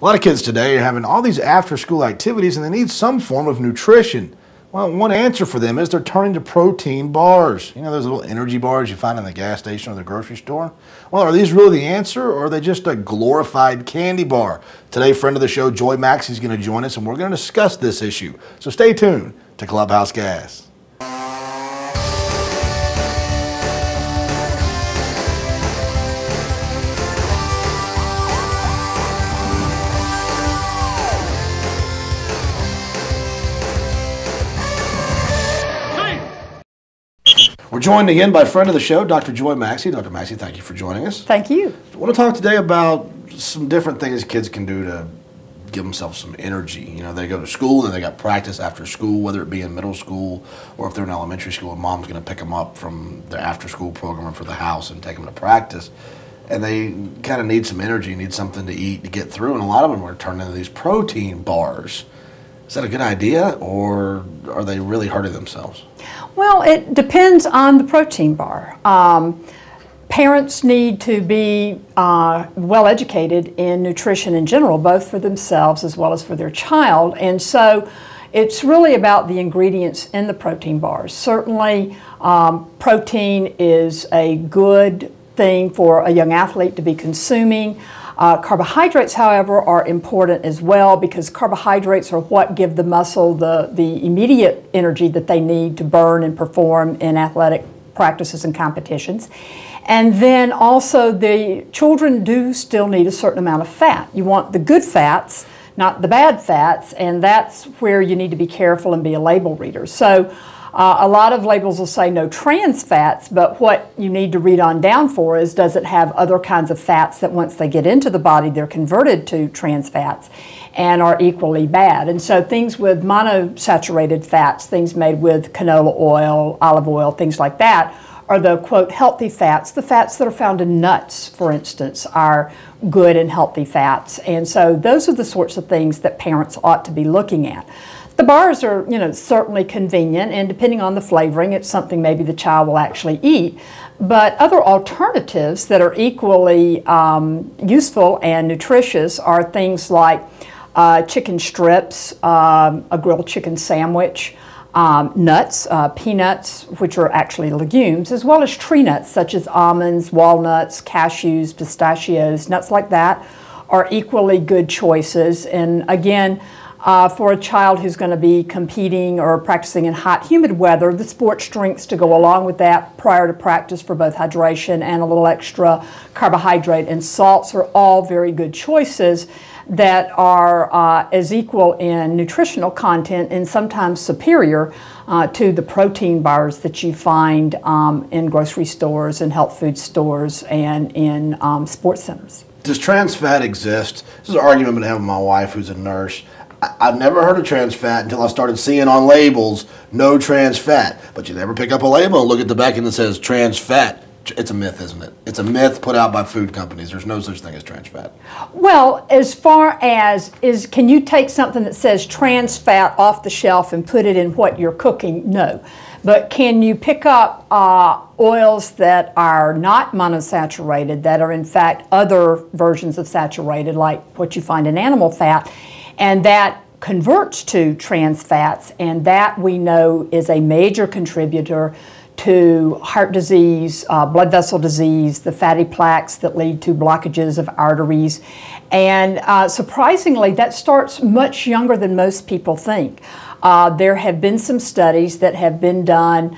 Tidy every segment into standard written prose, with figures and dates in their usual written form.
A lot of kids today are having all these after-school activities and they need some form of nutrition. Well, one answer for them is they're turning to protein bars. You know those little energy bars you find in the gas station or the grocery store? Well, are these really the answer, or are they just a glorified candy bar? Today, friend of the show, Joy Maxey, is going to join us, and we're going to discuss this issue. So stay tuned to Clubhouse Gas. We're joined again by friend of the show, Dr. Joy Maxey. Dr. Maxey, thank you for joining us. Thank you. I want to talk today about some different things kids can do to give themselves some energy. You know, they go to school and they got practice after school, whether it be in middle school or if they're in elementary school and mom's going to pick them up from their after school program or for the house and take them to practice. And they kind of need some energy, need something to eat to get through. And a lot of them are turning into these protein bars. Is that a good idea, or are they really hurting themselves? Well, it depends on the protein bar. Parents need to be well educated in nutrition in general, both for themselves as well as for their child. And so it's really about the ingredients in the protein bars. Certainly, protein is a good thing for a young athlete to be consuming. Carbohydrates, however, are important as well, because carbohydrates are what give the muscle the immediate energy that they need to burn and perform in athletic practices and competitions. And then also the children do still need a certain amount of fat. You want the good fats, not the bad fats, and that's where you need to be careful and be a label reader. So a lot of labels will say no trans fats, but what you need to read on down for is, does it have other kinds of fats that once they get into the body, they're converted to trans fats and are equally bad. And so things with monosaturated fats, things made with canola oil, olive oil, things like that, are the, quote, healthy fats. The fats that are found in nuts, for instance, are good and healthy fats. And so those are the sorts of things that parents ought to be looking at. The bars are, certainly convenient, and depending on the flavoring, it's something maybe the child will actually eat. But other alternatives that are equally useful and nutritious are things like chicken strips, a grilled chicken sandwich, nuts, peanuts, which are actually legumes, as well as tree nuts such as almonds, walnuts, cashews, pistachios, nuts like that are equally good choices. And again, for a child who's going to be competing or practicing in hot, humid weather, the sports drinks to go along with that prior to practice for both hydration and a little extra carbohydrate and salts are all very good choices that are as equal in nutritional content and sometimes superior to the protein bars that you find in grocery stores and health food stores and in sports centers. Does trans fat exist? This is an argument I'm going to have with my wife, who's a nurse. I've never heard of trans fat until I started seeing on labels, no trans fat. But you never pick up a label and look at the back and it says trans fat. It's a myth, isn't it? It's a myth put out by food companies. There's no such thing as trans fat. Well, as far as, can you take something that says trans fat off the shelf and put it in what you're cooking? No. But can you pick up oils that are not monosaturated, that are in fact other versions of saturated, like what you find in animal fat, and that converts to trans fats, and that we know is a major contributor to heart disease, blood vessel disease, the fatty plaques that lead to blockages of arteries. And surprisingly, that starts much younger than most people think. There have been some studies that have been done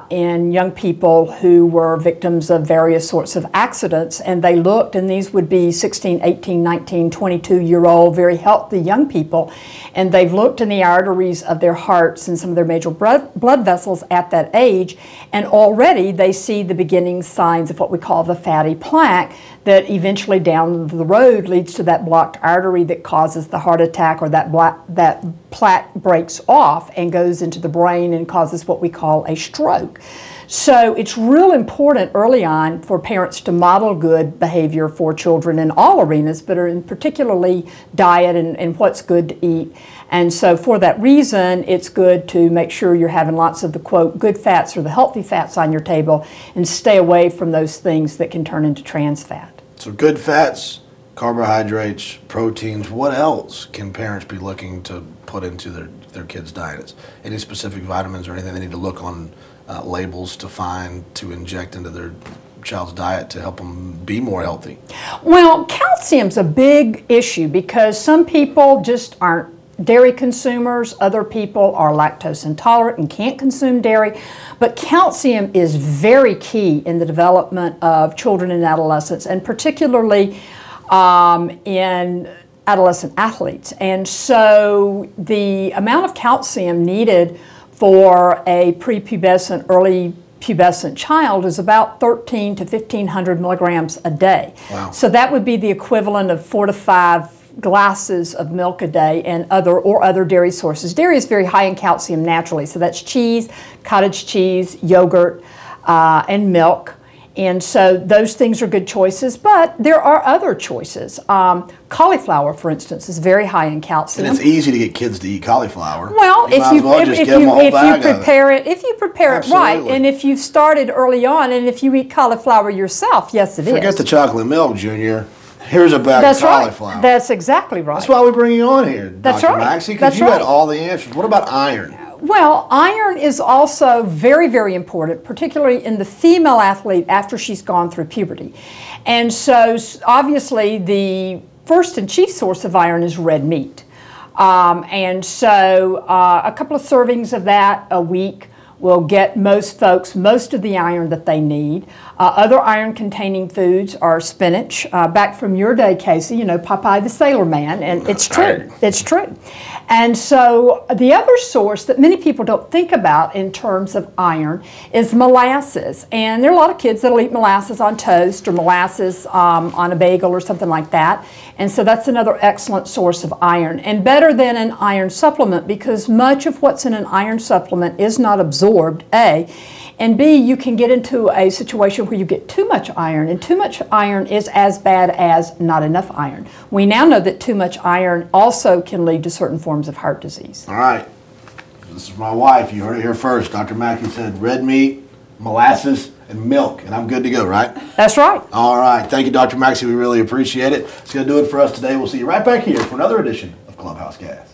in young people who were victims of various sorts of accidents, and they looked, and these would be 16, 18, 19, 22-year-old, very healthy young people, and they've looked in the arteries of their hearts and some of their major blood vessels at that age, and already they see the beginning signs of what we call the fatty plaque that eventually down the road leads to that blocked artery that causes the heart attack, or that plaque breaks off and goes into the brain and causes what we call a stroke. So it's real important early on for parents to model good behavior for children in all arenas, but in particularly diet and what's good to eat. And so for that reason, it's good to make sure you're having lots of the, quote, good fats or the healthy fats on your table, and stay away from those things that can turn into trans fat. So good fats, carbohydrates, proteins. What else can parents be looking to put into their kids' diets? Any specific vitamins or anything they need to look on labels to find to inject into their child's diet to help them be more healthy? Well, calcium's a big issue because some people just aren't dairy consumers, other people are lactose intolerant and can't consume dairy, but calcium is very key in the development of children and adolescents, and particularly in adolescent athletes. And so the amount of calcium needed for a prepubescent, early pubescent child is about 1,300 to 1,500 milligrams a day. Wow. So that would be the equivalent of 4 to 5 glasses of milk a day and other dairy sources. Dairy is very high in calcium naturally, so that's cheese, cottage cheese, yogurt, and milk. And so those things are good choices, but there are other choices. Cauliflower, for instance, is very high in calcium. And it's easy to get kids to eat cauliflower. Well, if you prepare it right, Absolutely. and if you started early on, and if you eat cauliflower yourself, yes, it is. Forget the chocolate milk, Junior. Here's a bag of cauliflower. Right. That's exactly right. That's why we bring you on here, That's Dr. right. Maxey, because you had all the answers. What about iron? Well, iron is also very, very important, particularly in the female athlete after she's gone through puberty. And so, obviously, the first and chief source of iron is red meat. And so, a couple of servings of that a week will get most folks most of the iron that they need. Other iron-containing foods are spinach. Back from your day, Casey, you know, Popeye the Sailor Man, and it's true. It's true. And so the other source that many people don't think about in terms of iron is molasses. And there are a lot of kids that'll eat molasses on toast or molasses on a bagel or something like that. And so that's another excellent source of iron, and better than an iron supplement, because much of what's in an iron supplement is not absorbed, A, and B, you can get into a situation where you get too much iron, and too much iron is as bad as not enough iron. We now know that too much iron also can lead to certain forms of heart disease. All right. This is my wife. You heard it here first. Dr. Maxey said red meat, molasses, and milk, and I'm good to go, right? That's right. All right. Thank you, Dr. Maxey. We really appreciate it. It's going to do it for us today. We'll see you right back here for another edition of Clubhouse Gas.